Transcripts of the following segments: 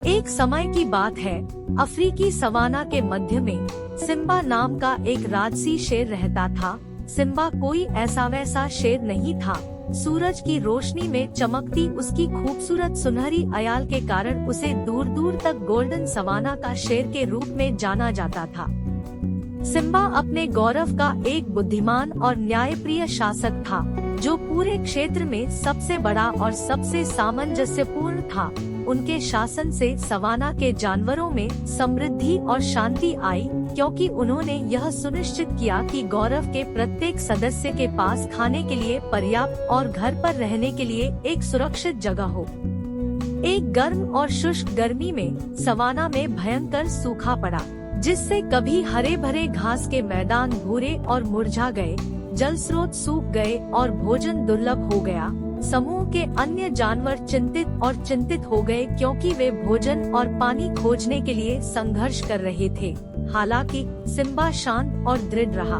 एक समय की बात है, अफ्रीकी सवाना के मध्य में सिम्बा नाम का एक राजसी शेर रहता था। सिम्बा कोई ऐसा वैसा शेर नहीं था। सूरज की रोशनी में चमकती उसकी खूबसूरत सुनहरी अयाल के कारण उसे दूर दूर तक गोल्डन सवाना का शेर के रूप में जाना जाता था। सिम्बा अपने गौरव का एक बुद्धिमान और न्यायप्रिय शासक था, जो पूरे क्षेत्र में सबसे बड़ा और सबसे सामंजस्यपूर्ण था। उनके शासन से सवाना के जानवरों में समृद्धि और शांति आई, क्योंकि उन्होंने यह सुनिश्चित किया कि गौरव के प्रत्येक सदस्य के पास खाने के लिए पर्याप्त और घर पर रहने के लिए एक सुरक्षित जगह हो। एक गर्म और शुष्क गर्मी में सवाना में भयंकर सूखा पड़ा, जिससे कभी हरे भरे घास के मैदान भूरे और मुरझा गए, जल स्रोत सूख गए और भोजन दुर्लभ हो गया। समूह के अन्य जानवर चिंतित हो गए, क्योंकि वे भोजन और पानी खोजने के लिए संघर्ष कर रहे थे। हालांकि सिम्बा शांत और दृढ़ रहा।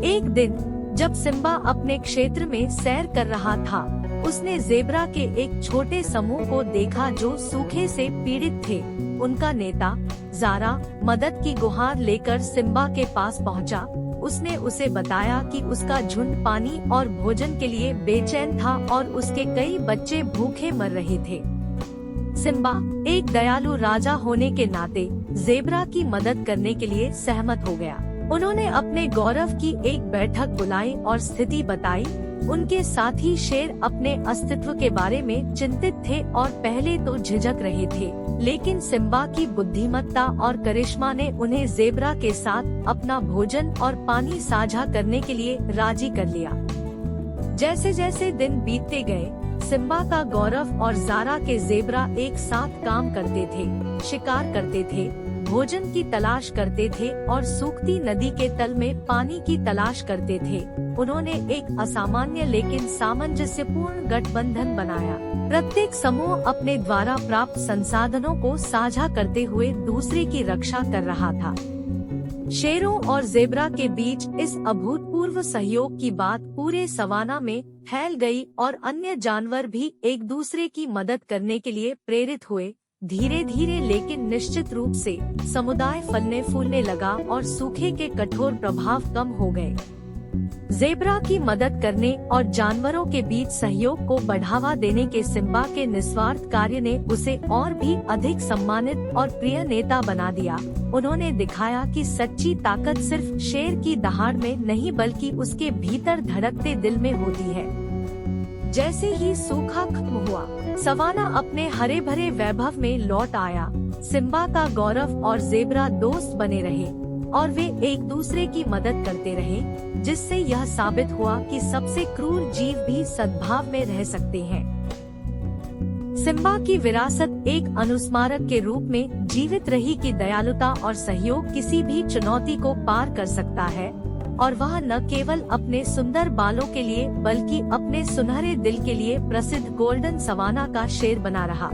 एक दिन जब सिम्बा अपने क्षेत्र में सैर कर रहा था, उसने ज़ेब्रा के एक छोटे समूह को देखा जो सूखे से पीड़ित थे। उनका नेता ज़ारा मदद की गुहार लेकर सिम्बा के पास पहुंचा। उसने उसे बताया कि उसका झुंड पानी और भोजन के लिए बेचैन था और उसके कई बच्चे भूखे मर रहे थे। सिम्बा एक दयालु राजा होने के नाते ज़ेब्रा की मदद करने के लिए सहमत हो गया। उन्होंने अपने गौरव की एक बैठक बुलाई और स्थिति बताई। उनके साथी शेर अपने अस्तित्व के बारे में चिंतित थे और पहले तो झिझक रहे थे, लेकिन सिम्बा की बुद्धिमत्ता और करिश्मा ने उन्हें ज़ेब्रा के साथ अपना भोजन और पानी साझा करने के लिए राजी कर लिया। जैसे जैसे दिन बीतते गए, सिम्बा का गौरव और ज़ारा के ज़ेब्रा एक साथ काम करते थे, शिकार करते थे, भोजन की तलाश करते थे और सूखती नदी के तल में पानी की तलाश करते थे। उन्होंने एक असामान्य लेकिन सामंजस्यपूर्ण गठबंधन बनाया। प्रत्येक समूह अपने द्वारा प्राप्त संसाधनों को साझा करते हुए दूसरे की रक्षा कर रहा था। शेरों और ज़ेब्रा के बीच इस अभूतपूर्व सहयोग की बात पूरे सवाना में फैल गई और अन्य जानवर भी एक दूसरे की मदद करने के लिए प्रेरित हुए। धीरे धीरे लेकिन निश्चित रूप से समुदाय फलने फूलने लगा और सूखे के कठोर प्रभाव कम हो गए। ज़ेब्रा की मदद करने और जानवरों के बीच सहयोग को बढ़ावा देने के सिम्बा के निस्वार्थ कार्य ने उसे और भी अधिक सम्मानित और प्रिय नेता बना दिया। उन्होंने दिखाया कि सच्ची ताकत सिर्फ शेर की दहाड़ में नहीं बल्कि उसके भीतर धड़कते दिल में होती है। जैसे ही सूखा खत्म हुआ, सवाना अपने हरे भरे वैभव में लौट आया। सिम्बा का गौरव और ज़ेब्रा दोस्त बने रहे और वे एक दूसरे की मदद करते रहे, जिससे यह साबित हुआ कि सबसे क्रूर जीव भी सद्भाव में रह सकते हैं। सिम्बा की विरासत एक अनुस्मारक के रूप में जीवित रही कि दयालुता और सहयोग किसी भी चुनौती को पार कर सकता है, और वह न केवल अपने सुंदर बालों के लिए बल्कि अपने सुनहरे दिल के लिए प्रसिद्ध गोल्डन सवाना का शेर बना रहा।